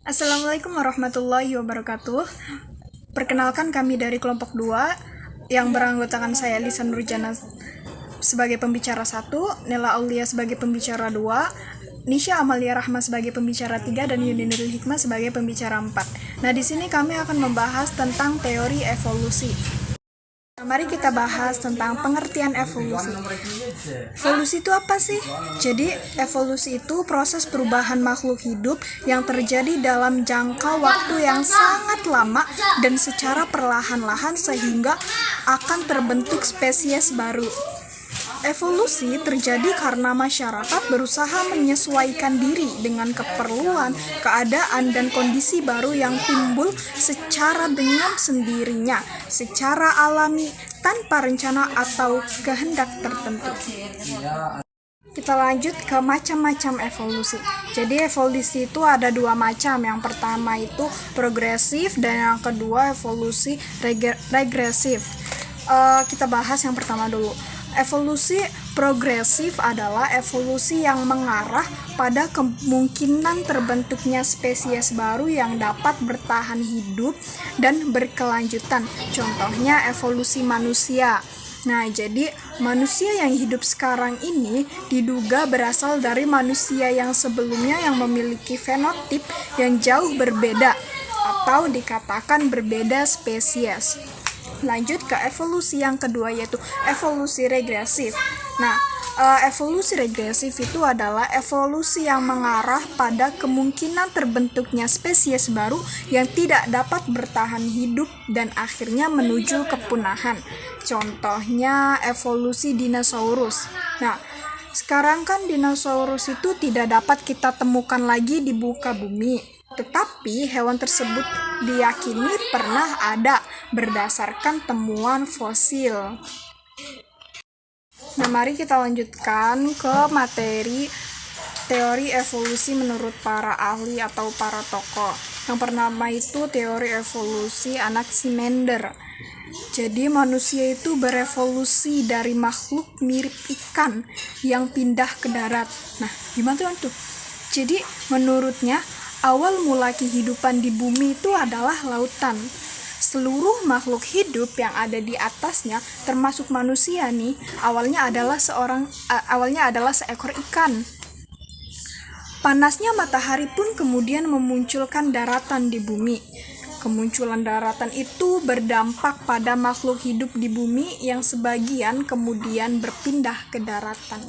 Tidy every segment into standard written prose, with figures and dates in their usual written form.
Assalamualaikum warahmatullahi wabarakatuh. Perkenalkan, kami dari kelompok 2 yang beranggotakan saya Lisa Nurjana sebagai pembicara 1, Nela Aulia sebagai pembicara 2, Nisha Amalia Rahma sebagai pembicara 3, dan Yuni Nurul Hikmah sebagai pembicara 4. Nah, di sini kami akan membahas tentang teori evolusi. Mari kita bahas tentang pengertian evolusi. Evolusi itu apa sih? Jadi, evolusi itu proses perubahan makhluk hidup yang terjadi dalam jangka waktu yang sangat lama dan secara perlahan-lahan sehingga akan terbentuk spesies baru. Evolusi terjadi karena masyarakat berusaha menyesuaikan diri dengan keperluan, keadaan, dan kondisi baru yang timbul secara dengan sendirinya, secara alami, tanpa rencana atau kehendak tertentu. Kita lanjut ke macam-macam evolusi. Jadi evolusi itu ada dua macam. Yang pertama itu progresif dan yang kedua evolusi regresif. Kita bahas yang pertama dulu. Evolusi progresif adalah evolusi yang mengarah pada kemungkinan terbentuknya spesies baru yang dapat bertahan hidup dan berkelanjutan. Contohnya evolusi manusia. Nah, jadi manusia yang hidup sekarang ini diduga berasal dari manusia yang sebelumnya yang memiliki fenotip yang jauh berbeda atau dikatakan berbeda spesies. Lanjut ke evolusi yang kedua, yaitu evolusi regresif. Nah, evolusi regresif itu adalah evolusi yang mengarah pada kemungkinan terbentuknya spesies baru yang tidak dapat bertahan hidup dan akhirnya menuju kepunahan. Contohnya evolusi dinosaurus. Nah, sekarang kan dinosaurus itu tidak dapat kita temukan lagi di muka bumi. Tetapi hewan tersebut diyakini pernah ada berdasarkan temuan fosil. Nah, mari kita lanjutkan ke materi teori evolusi menurut para ahli atau para tokoh. Yang pertama itu teori evolusi Anaximander. Jadi manusia itu berevolusi dari makhluk mirip ikan yang pindah ke darat. Nah, gimana tuh? Jadi menurutnya awal mula kehidupan di bumi itu adalah lautan. Seluruh makhluk hidup yang ada di atasnya, termasuk manusia nih, awalnya adalah seekor ikan. Panasnya matahari pun kemudian memunculkan daratan di bumi. Kemunculan daratan itu berdampak pada makhluk hidup di bumi yang sebagian kemudian berpindah ke daratan.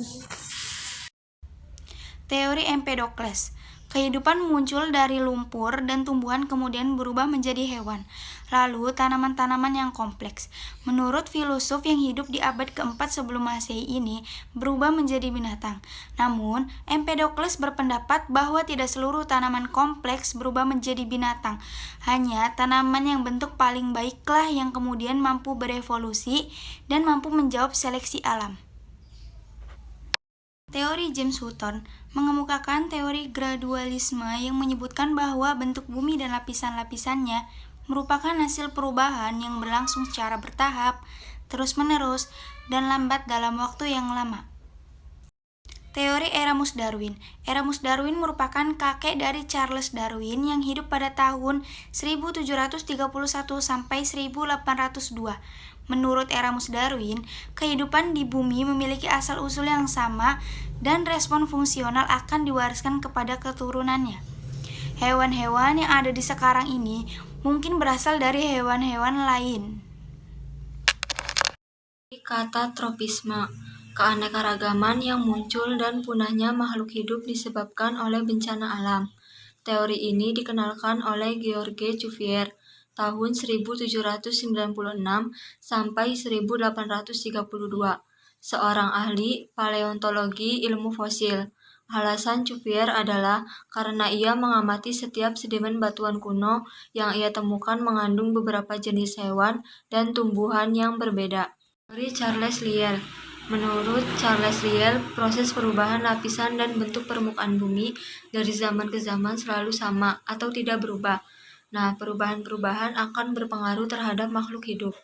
Teori Empedokles. Kehidupan muncul dari lumpur dan tumbuhan kemudian berubah menjadi hewan, lalu tanaman-tanaman yang kompleks. Menurut filosof yang hidup di abad keempat sebelum Masehi ini berubah menjadi binatang. Namun, Empedokles berpendapat bahwa tidak seluruh tanaman kompleks berubah menjadi binatang. Hanya tanaman yang bentuk paling baiklah yang kemudian mampu berevolusi dan mampu menjawab seleksi alam. Teori James Hutton mengemukakan teori gradualisme yang menyebutkan bahwa bentuk bumi dan lapisan-lapisannya merupakan hasil perubahan yang berlangsung secara bertahap, terus-menerus, dan lambat dalam waktu yang lama. Teori Eramus Darwin. Eramus Darwin merupakan kakek dari Charles Darwin yang hidup pada tahun 1731 sampai 1802. Menurut Eramus Darwin, kehidupan di bumi memiliki asal-usul yang sama dan respon fungsional akan diwariskan kepada keturunannya. Hewan-hewan yang ada di sekarang ini mungkin berasal dari hewan-hewan lain. Kata tropisme, keanekaragaman yang muncul dan punahnya makhluk hidup disebabkan oleh bencana alam. Teori ini dikenalkan oleh George Cuvier tahun 1796 sampai 1832, seorang ahli paleontologi ilmu fosil. Alasan Cuvier adalah karena ia mengamati setiap sedimen batuan kuno yang ia temukan mengandung beberapa jenis hewan dan tumbuhan yang berbeda. Teori Charles Lyell. Menurut Charles Lyell, proses perubahan lapisan dan bentuk permukaan bumi dari zaman ke zaman selalu sama atau tidak berubah. Nah, perubahan-perubahan akan berpengaruh terhadap makhluk hidup.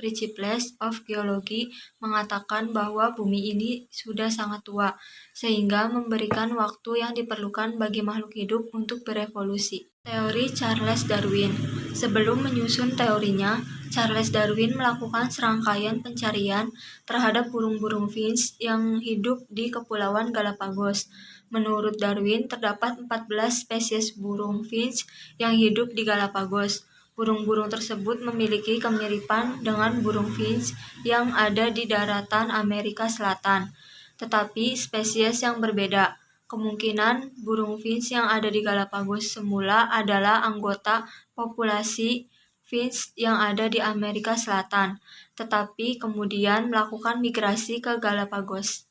Principles of Geology mengatakan bahwa bumi ini sudah sangat tua, sehingga memberikan waktu yang diperlukan bagi makhluk hidup untuk berevolusi. Teori Charles Darwin. Sebelum menyusun teorinya, Charles Darwin melakukan serangkaian pencarian terhadap burung-burung finch yang hidup di Kepulauan Galapagos. Menurut Darwin, terdapat 14 spesies burung finch yang hidup di Galapagos. Burung-burung tersebut memiliki kemiripan dengan burung finch yang ada di daratan Amerika Selatan, tetapi spesies yang berbeda. Kemungkinan burung finch yang ada di Galapagos semula adalah anggota populasi finch yang ada di Amerika Selatan, tetapi kemudian melakukan migrasi ke Galapagos.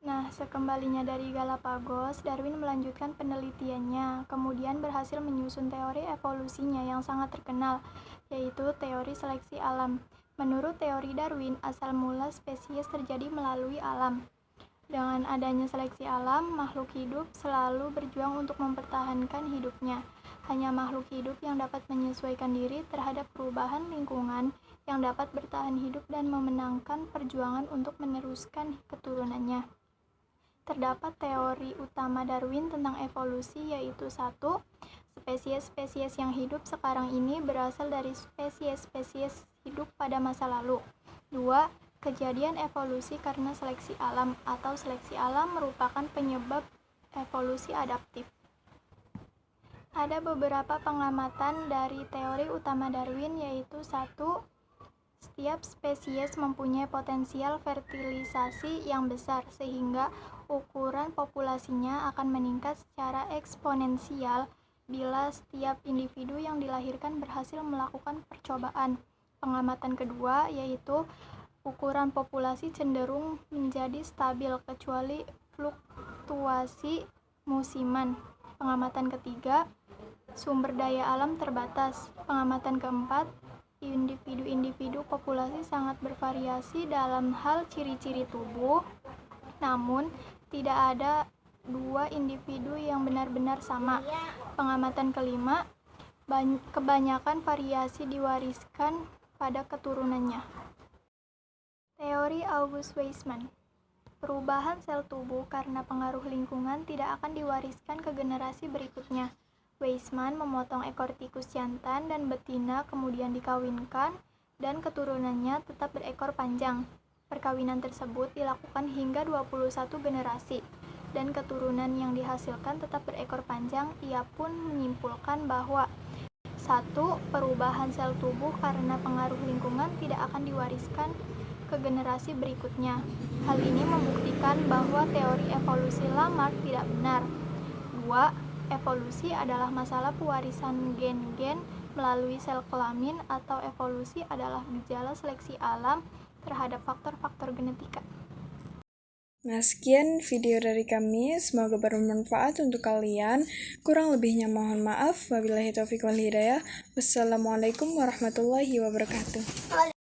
Nah, sekembalinya dari Galapagos, Darwin melanjutkan penelitiannya, kemudian berhasil menyusun teori evolusinya yang sangat terkenal, yaitu teori seleksi alam. Menurut teori Darwin, asal mula spesies terjadi melalui alam. Dengan adanya seleksi alam, makhluk hidup selalu berjuang untuk mempertahankan hidupnya. Hanya makhluk hidup yang dapat menyesuaikan diri terhadap perubahan lingkungan, yang dapat bertahan hidup dan memenangkan perjuangan untuk meneruskan keturunannya. Terdapat teori utama Darwin tentang evolusi, yaitu 1. Spesies-spesies yang hidup sekarang ini berasal dari spesies-spesies hidup pada masa lalu. 2. Kejadian evolusi karena seleksi alam atau seleksi alam merupakan penyebab evolusi adaptif. Ada beberapa pengamatan dari teori utama Darwin, yaitu 1. Setiap spesies mempunyai potensial fertilisasi yang besar sehingga ukuran populasinya akan meningkat secara eksponensial bila setiap individu yang dilahirkan berhasil melakukan percobaan. Pengamatan kedua yaitu ukuran populasi cenderung menjadi stabil kecuali fluktuasi musiman. Pengamatan ketiga, sumber daya alam terbatas. Pengamatan keempat, individu-individu populasi sangat bervariasi dalam hal ciri-ciri tubuh, namun tidak ada dua individu yang benar-benar sama. Pengamatan kelima, kebanyakan variasi diwariskan pada keturunannya. Teori August Weismann. Perubahan sel tubuh karena pengaruh lingkungan tidak akan diwariskan ke generasi berikutnya. Weismann memotong ekor tikus jantan dan betina kemudian dikawinkan dan keturunannya tetap berekor panjang. Perkawinan tersebut dilakukan hingga 21 generasi dan keturunan yang dihasilkan tetap berekor panjang. Ia pun menyimpulkan bahwa 1. Perubahan sel tubuh karena pengaruh lingkungan tidak akan diwariskan ke generasi berikutnya. Hal ini membuktikan bahwa teori evolusi Lamarck tidak benar. 2. Evolusi adalah masalah pewarisan gen-gen melalui sel kelamin atau evolusi adalah gejala seleksi alam terhadap faktor-faktor genetika. Nah, sekian video dari kami. Semoga bermanfaat untuk kalian. Kurang lebihnya mohon maaf. Wabillahi taufiq wal hidayah. Wassalamualaikum warahmatullahi wabarakatuh.